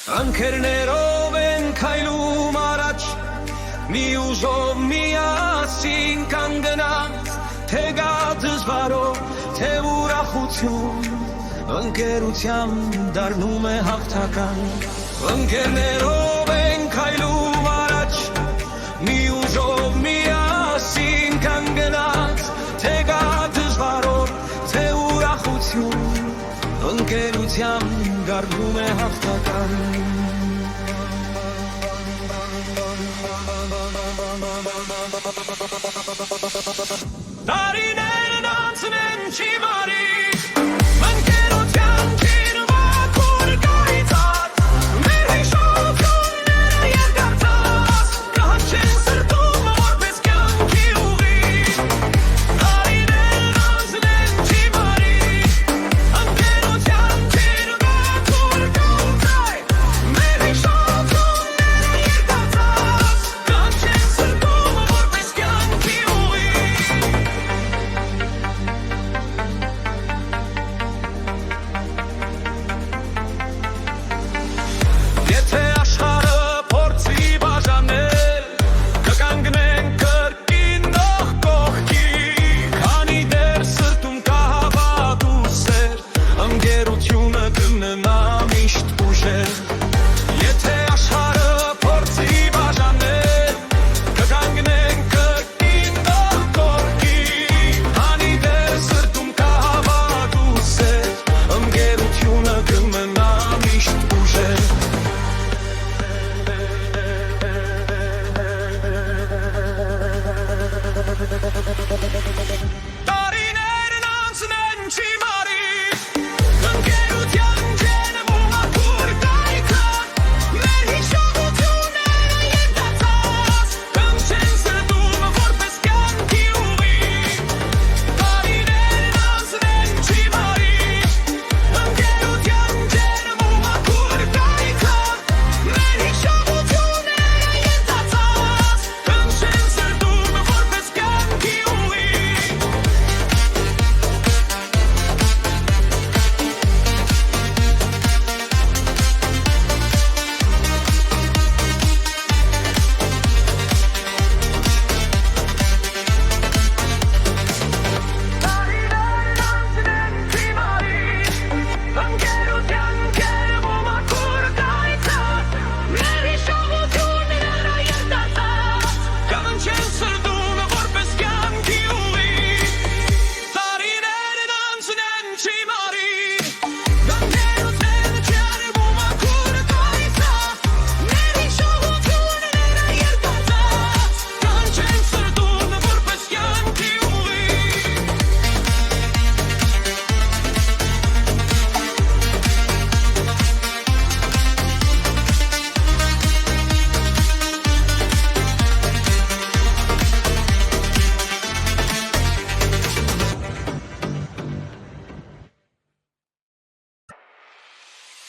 Ընկերներով են քայլում առաջ, մի ուժով միասին կանգնած, թե գա դժվարով, թե ուրախություն, ընկերությամբ դառնում է հաղթական։ Ընկերներով են քայլում առաջ, մի ուժով միասին կանգնած, թե գա դժվարով, թե ուրախություն, ընկերությամբ դառնում է հաղթական։ Տարիներն անցնեն չի մարի